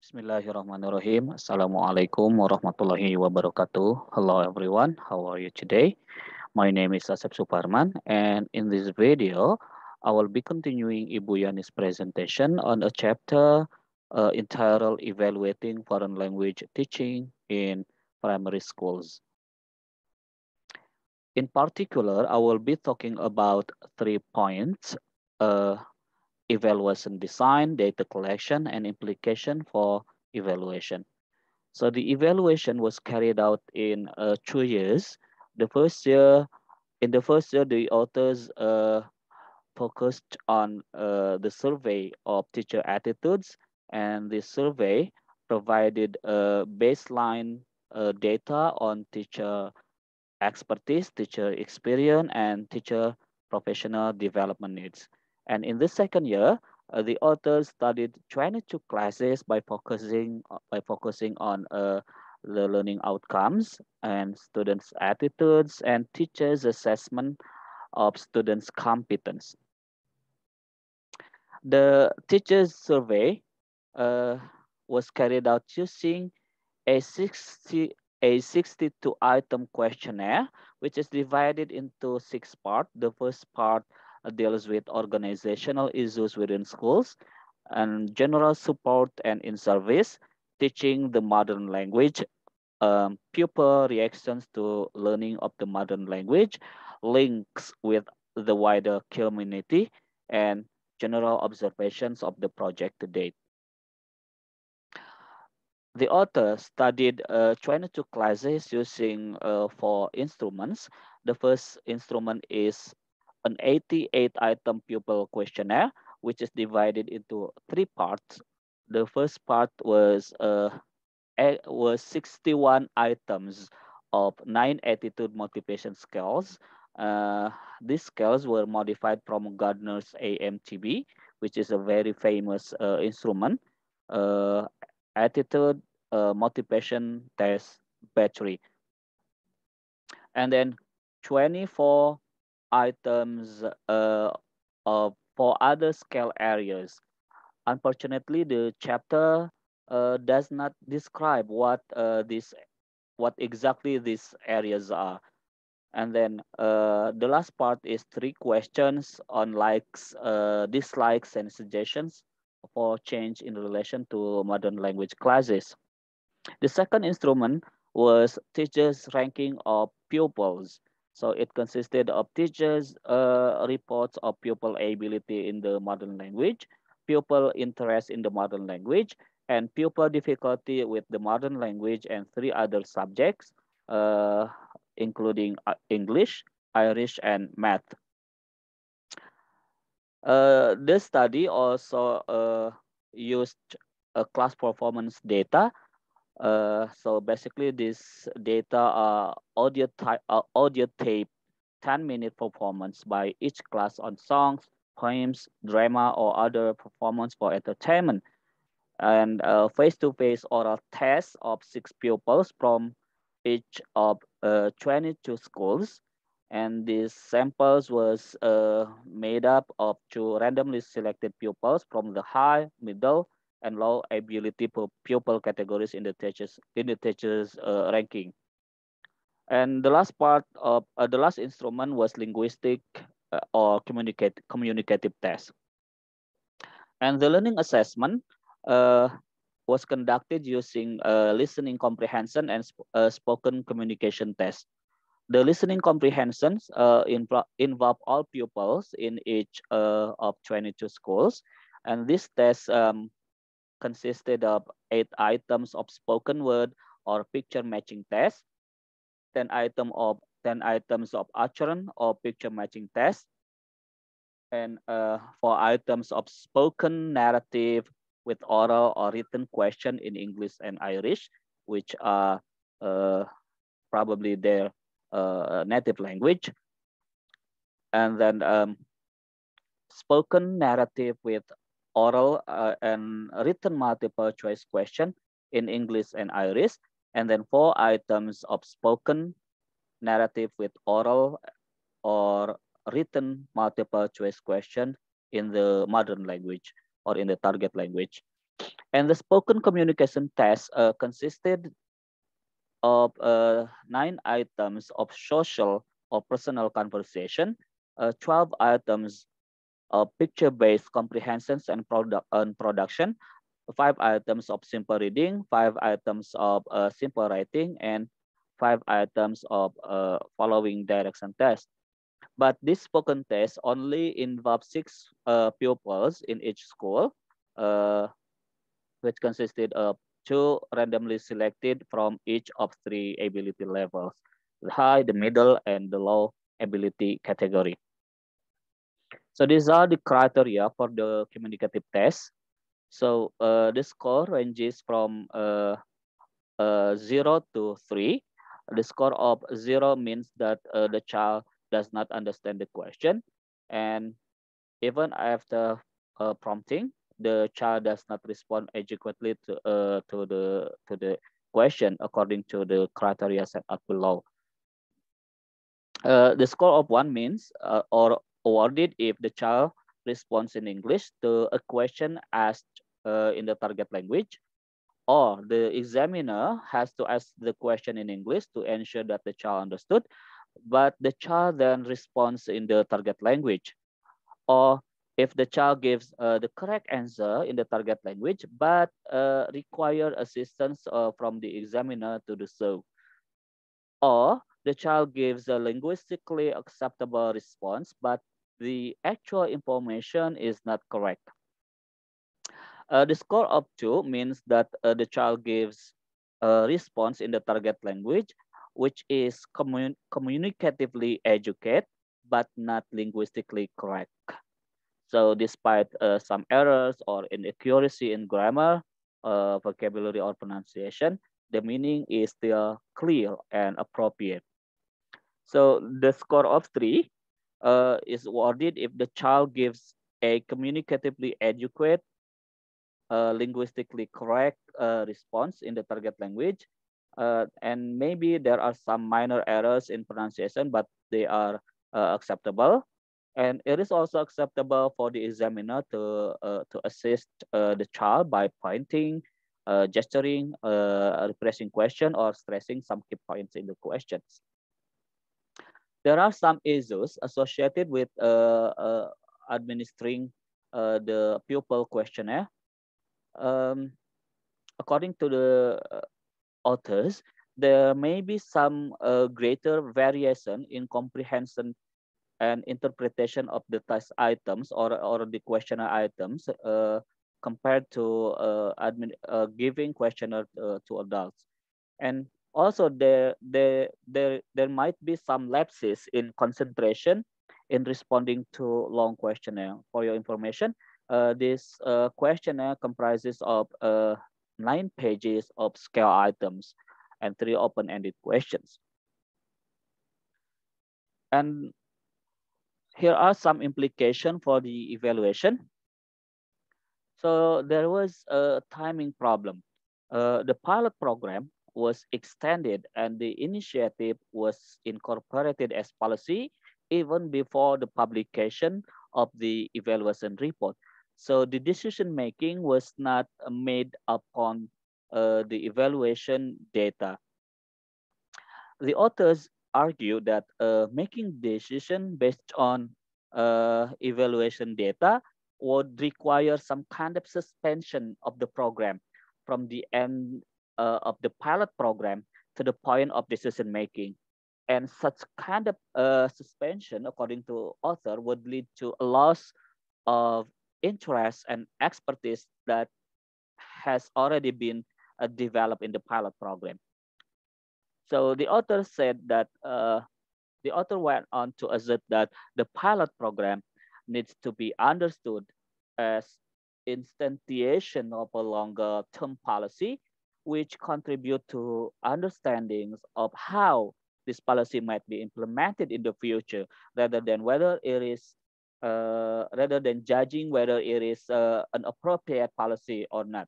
Bismillahirrahmanirrahim. Assalamualaikum warahmatullahi wabarakatuh. Hello everyone, how are you today? My name is Asep Suparman, and in this video, I will be continuing Ibu Yani's presentation on a chapter entitled Evaluating Foreign Language Teaching in Primary Schools. In particular, I will be talking about 3 points: uh, evaluation design, data collection, and implication for evaluation. So the evaluation was carried out in 2 years. The first year, in the first year, the authors focused on the survey of teacher attitudes, and the survey provided baseline data on teacher expertise, teacher experience, and teacher professional development needs. And in the second year, the authors studied 22 classes by focusing on the learning outcomes and students' attitudes and teachers' assessment of students' competence. The teachers' survey uh, was carried out using a 62 item questionnaire, which is divided into 6 parts. The first part deals with organizational issues within schools and general support and in service, teaching the modern language, pupil reactions to learning of the modern language, links with the wider community, and general observations of the project to date. The author studied 22 classes using 4 instruments. The first instrument is an 88 item pupil questionnaire, which is divided into 3 parts. The first part was 61 items of 9 attitude motivation scales. Uh, these scales were modified from Gardner's AMTB, which is a very famous instrument. Uh, Attitude motivation test battery, and then 24 items for other scale areas. Unfortunately, the chapter does not describe what exactly these areas are. And then the last part is 3 questions on likes, dislikes, and suggestions for change in relation to modern language classes. The second instrument was teachers' ranking of pupils. So it consisted of teachers' reports of pupil ability in the modern language, pupil interest in the modern language, and pupil difficulty with the modern language and 3 other subjects, uh, including English, Irish, and math. This study also used class performance data. So basically, this data are audio tape 10-minute performance by each class on songs, poems, drama, or other performance for entertainment, and face-to-face oral tests of 6 pupils from each of 22 schools. And these samples was made up of 2 randomly selected pupils from the high, middle, and low ability pupil categories in the teachers ranking. And the last instrument was linguistic or communicative test. And the learning assessment uh, was conducted using listening comprehension and spoken communication test. The listening comprehensions involve all pupils in each of 22 schools, and this test consisted of 8 items of spoken word or picture matching test, 10 items of utterance or picture matching test, and 4 items of spoken narrative with oral or written question in English and Irish, which are probably their native language, and then spoken narrative with oral and written multiple choice question in English and Irish, and then 4 items of spoken narrative with oral or written multiple choice question in the modern language or in the target language. And the spoken communication test consisted of 9 items of social or personal conversation, 12 items of picture-based comprehensions and production, 5 items of simple reading, 5 items of simple writing, and 5 items of following direction test. But this spoken test only involves 6 pupils in each school, uh, which consisted of 2 randomly selected from each of 3 ability levels, the high, the middle, and the low ability category. So these are the criteria for the communicative test. So the score ranges from 0 to 3. The score of 0 means that the child does not understand the question. And even after prompting, the child does not respond adequately to the question according to the criteria set up below. The score of 1 means or awarded if the child responds in English to a question asked in the target language, or the examiner has to ask the question in English to ensure that the child understood, but the child then responds in the target language, or if the child gives the correct answer in the target language but require assistance from the examiner to do so, or the child gives a linguistically acceptable response but the actual information is not correct. The score of 2 means that the child gives a response in the target language, which is communicatively educated, but not linguistically correct. So despite some errors or inaccuracy in grammar, vocabulary, or pronunciation, the meaning is still clear and appropriate. So the score of 3 is awarded if the child gives a communicatively adequate, linguistically correct response in the target language. And maybe there are some minor errors in pronunciation, but they are acceptable. And it is also acceptable for the examiner to assist the child by pointing, gesturing, repressing question, or stressing some key points in the questions. There are some issues associated with administering the pupil questionnaire. Um, According to the authors, there may be some greater variation in comprehension and interpretation of the test items or the questionnaire items compared to giving questionnaire to adults. And also there might be some lapses in concentration in responding to long questionnaire. For your information, this questionnaire comprises of 9 pages of scale items and 3 open-ended questions. And here are some implications for the evaluation. So there was a timing problem. The pilot program was extended and the initiative was incorporated as policy even before the publication of the evaluation report. So the decision making was not made upon the evaluation data. The authors argue that making decision based on evaluation data would require some kind of suspension of the program from the end of the pilot program to the point of decision making. And such kind of suspension, according to author, would lead to a loss of interest and expertise that has already been developed in the pilot program. So the author said that the author went on to assert that the pilot program needs to be understood as instantiation of a longer term policy, which contribute to understandings of how this policy might be implemented in the future, rather than whether it is rather than judging whether it is an appropriate policy or not.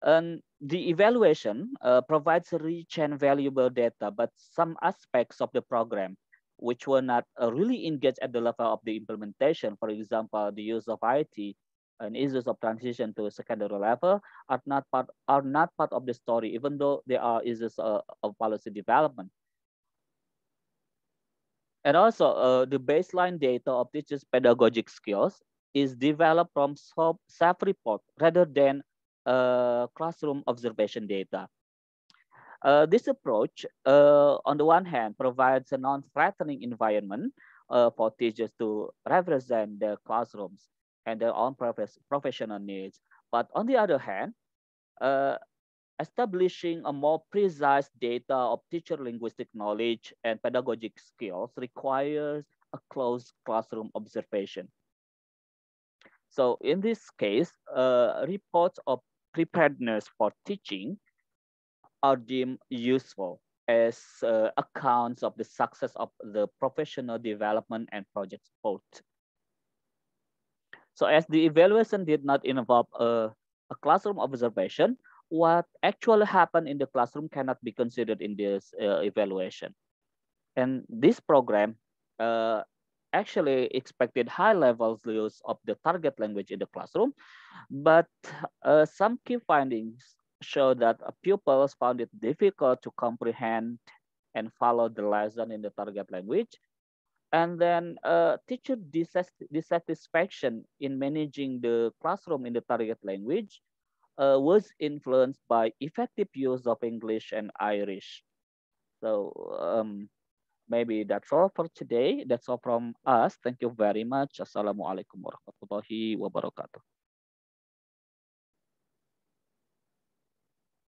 And the evaluation provides rich and valuable data, but some aspects of the program which were not really engaged at the level of the implementation, for example, the use of IT, and issues of transition to secondary level are not part of the story, even though there are issues of policy development. And also, the baseline data of teachers' pedagogic skills is developed from self-report rather than classroom observation data. This approach, on the one hand, provides a non-threatening environment for teachers to represent their classrooms and their own professional needs. But on the other hand, uh, establishing a more precise data of teacher linguistic knowledge and pedagogic skills requires a close classroom observation. So in this case, reports of preparedness for teaching are deemed useful as accounts of the success of the professional development and project support. So as the evaluation did not involve a classroom observation, what actually happened in the classroom cannot be considered in this evaluation. And this program uh, actually expected high levels use of the target language in the classroom, but some key findings show that pupils found it difficult to comprehend and follow the lesson in the target language. And then teacher dissatisfaction in managing the classroom in the target language was influenced by effective use of English and Irish. So maybe that's all for today. That's all from us. Thank you very much. Assalamualaikum warahmatullahi wabarakatuh.